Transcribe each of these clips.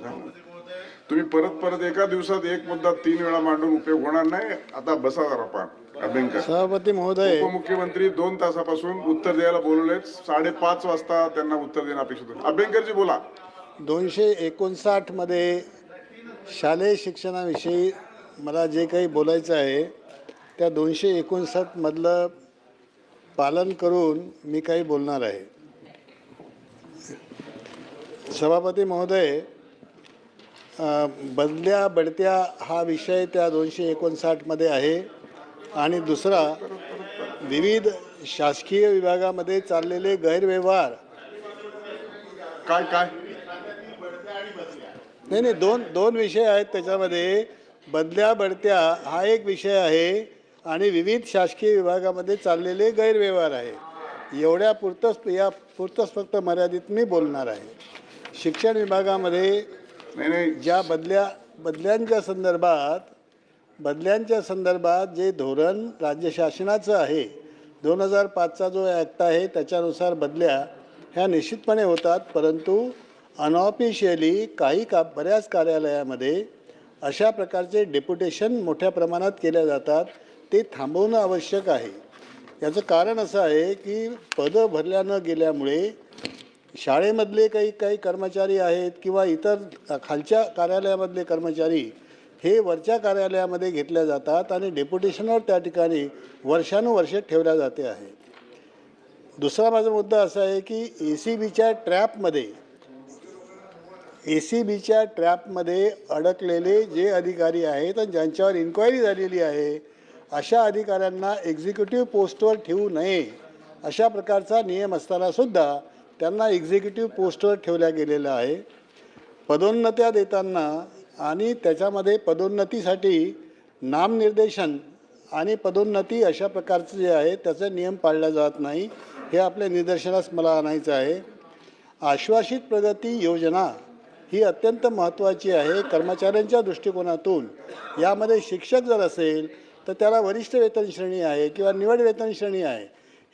तुम्ही परत परत एका दिवसात एक मुद्दा 3 वेळा मांडून उपयोग होणार नाही. आता बसा जरा पार. अभ्यंकर सभापती महोदय, उपमुख्यमंत्री 2 तासापासून उत्तर द्यायला बोलवलेत. 5:30 वाजता त्यांना उत्तर देणं अपेक्षित होतं. अभ्यंकरजी बोला. 259 मध्ये शालेय शिक्षणाविषयी मला जे काही बोलायचं आहे त्या 259 मधलं पालन करून मी काही बोलणार आहे. सभापती महोदय, बदल्या बढत्या हा विषय त्या 259 मध्ये आहे आणि दुसरा विविध शासकीय विभागामध्ये चाललेले गैरव्यवहार. काय काय नाही, दोन विषय आहेत त्याच्यामध्ये. बदल्या बढत्या हा एक विषय आहे आणि विविध शासकीय विभागामध्ये चाललेले गैरव्यवहार आहे. पुरतच फक्त मर्यादित मी बोलणार आहे. शिक्षण विभागामध्ये नाही ज्या बदल्यांच्या संदर्भात जे धोरण राज्य शासनाचं आहे, 2005चा जो ॲक्ट आहे त्याच्यानुसार बदल्या ह्या निश्चितपणे होतात. परंतु अनऑफिशियली बऱ्याच कार्यालयामध्ये अशा प्रकारचे डेप्युटेशन मोठ्या प्रमाणात केल्या जातात. ते थांबवणं आवश्यक आहे. याचं कारण असं आहे की पदं भरल्या न गेल्यामुळे शाळेमधले काही कर्मचारी आहेत किंवा इतर खालच्या कार्यालयामधले कर्मचारी हे वरच्या कार्यालयामध्ये घेतल्या जातात आणि डेप्युटेशनवर त्या ठिकाणी वर्षानुवर्षे ठेवल्या जाते आहे. दुसरा माझा मुद्दा असा आहे की ACBच्या ट्रॅपमध्ये अडकलेले जे अधिकारी आहेत आणि ज्यांच्यावर इन्क्वायरी झालेली आहे अशा अधिकाऱ्यांना एक्झिक्युटिव्ह पोस्टवर ठेवू नये अशा प्रकारचा नियम असतानासुद्धा त्यांना एक्झिक्युटिव्ह पोस्टवर ठेवल्या गेलेलं आहे. पदोन्नत्या देताना आणि त्याच्यामध्ये पदोन्नतीसाठी नामनिर्देशन आणि पदोन्नती अशा प्रकारचं जे आहे त्याचे नियम पाळले जात नाही. हे आपल्या निदर्शनास मला आणायचं आहे. आश्वासित प्रगती योजना ही अत्यंत महत्त्वाची आहे कर्मचाऱ्यांच्या दृष्टिकोनातून. यामध्ये शिक्षक जर असेल तर त्याला वरिष्ठ वेतन श्रेणी आहे किंवा निवड वेतन श्रेणी आहे.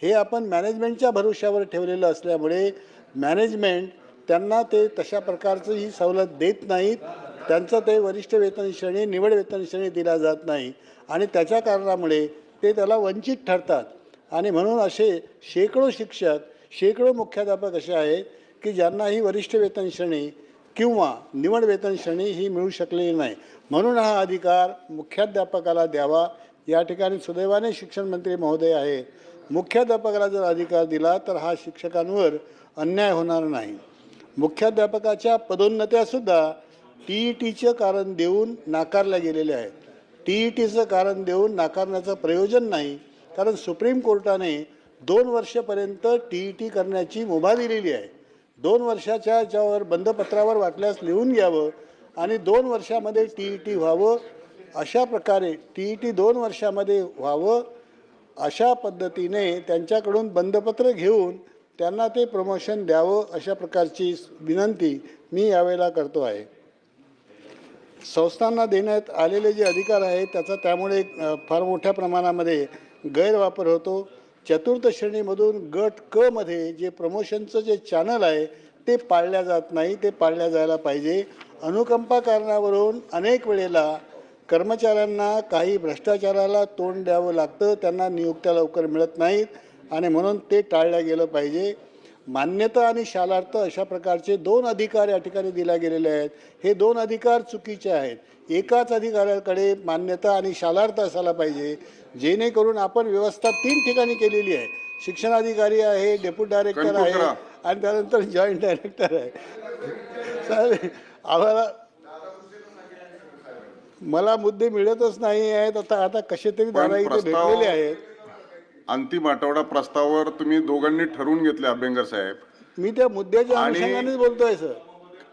हे आपण मॅनेजमेंटच्या भरोश्यावर ठेवलेलं असल्यामुळे मॅनेजमेंट त्यांना ते तशा प्रकारचं ही सवलत देत नाहीत. त्यांचं ते वरिष्ठ वेतन श्रेणी निवड वेतन श्रेणी दिला जात नाही आणि त्याच्या कारणामुळे ते त्याला वंचित ठरतात. आणि म्हणून असे शेकडो शिक्षक, शेकडो मुख्याध्यापक असे आहेत की ज्यांना ही वरिष्ठ वेतन श्रेणी किंवा निवड वेतन श्रेणी ही मिळू शकलेली नाही. म्हणून हा अधिकार मुख्याध्यापकाला द्यावा. या ठिकाणी सुदैवाने शिक्षण मंत्री महोदय आहेत. मुख्याध्यापकाला जर अधिकार दिला तर हा शिक्षकांवर अन्याय होणार नाही. मुख्याध्यापकाच्या पदोन्नत्यासुद्धा TETचं कारण देऊन नाकारल्या गेलेल्या आहेत. TETचं कारण देऊन नाकारण्याचं प्रयोजन नाही, कारण सुप्रीम कोर्टाने 2 वर्षापर्यंत TET करण्याची मुभा दिलेली आहे. 2 वर्षाच्या याच्यावर बंधपत्रावर वाटल्यास लिहून घ्यावं आणि 2 वर्षामध्ये TET व्हावं. अशा प्रकारे TET 2 वर्षामध्ये व्हावं अशा पद्धतीने त्यांच्याकडून बंधपत्र घेऊन त्यांना ते प्रमोशन द्यावं अशा प्रकारची विनंती मी यावेळेला करतो आहे. संस्थांना देण्यात आलेले जे अधिकार आहेत त्याचा त्यामुळे फार मोठ्या प्रमाणामध्ये गैरवापर होतो. चतुर्थ श्रेणीमधून गट क मध्ये जे प्रमोशनचं जे चॅनल आहे ते पाळल्या जात नाही. ते पाळल्या जायला पाहिजे. अनुकंपा कारणावरून अनेक वेळेला कर्मचाऱ्यांना काही भ्रष्टाचाराला तोंड द्यावं लागतं. त्यांना नियुक्त्या लवकर मिळत नाहीत आणि म्हणून ते टाळल्या गेलं पाहिजे. मान्यता आणि शालार्थ अशा प्रकारचे 2 अधिकार या ठिकाणी दिले गेलेले आहेत. हे 2 अधिकार चुकीचे आहेत. एकाच अधिकाऱ्याकडे मान्यता आणि शालार्थ असायला पाहिजे, जेणेकरून आपण व्यवस्था 3 ठिकाणी केलेली आहे. शिक्षणाधिकारी आहे, डेप्युटी डायरेक्टर आहे आणि त्यानंतर जॉईंट डायरेक्टर आहे. साहेब, आम्हाला मला मुद्दे मिळतच नाही आहेत. आता कसे तरी दादा इथे भेटलेले आहेत. अंतिम आठवडा प्रस्तावावर तुम्ही दोघांनी ठरवून घेतले अभ्यंकर साहेब. मी त्या मुद्द्याच्या अनुषंगानेच बोलतोय सर.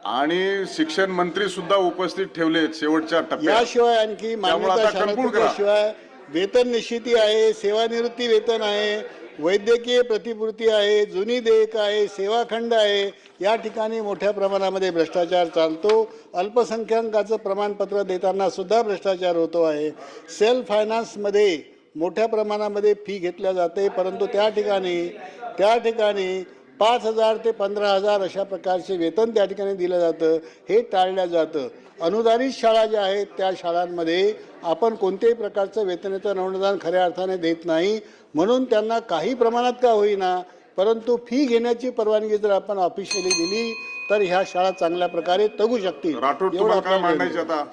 आणि शिक्षण मंत्री सुद्धा उपस्थित ठेवले शेवटच्या टप्प्यात. याशिवाय आणखी मान्यता वेतन निश्चिती आहे, सेवानिवृत्ती वेतन आहे, वैद्यकीय प्रतिपूर्ती आहे, जुनी देयक आहे, सेवाखंड आहे. या ठिकाणी मोठ्या प्रमाणामध्ये भ्रष्टाचार चालतो. अल्पसंख्याकाचं प्रमाणपत्र देताना सुद्धा भ्रष्टाचार होतो आहे. सेल्फ फायनान्समध्ये मोठ्या प्रमाणामध्ये फी घेतल्या जाते, परंतु त्या ठिकाणी 5,000 ते 15,000 अशा प्रकारचे वेतन त्या ठिकाणी दिलं जातं, हे टाळलं जातं. अनुदानित शाळा ज्या आहेत त्या शाळांमध्ये आपण कोणत्याही प्रकारचं वेतनेतर अनुदान खऱ्या अर्थाने देत नाही, म्हणून त्यांना काही प्रमाणात का होईना परंतु फी घेण्याची परवानगी जर आपण ऑफिशियली दिली तर ह्या शाळा चांगल्या प्रकारे तगू शकतील. राठोड एवढं तुम्हाला काय आपल्याला मांडायचे आता?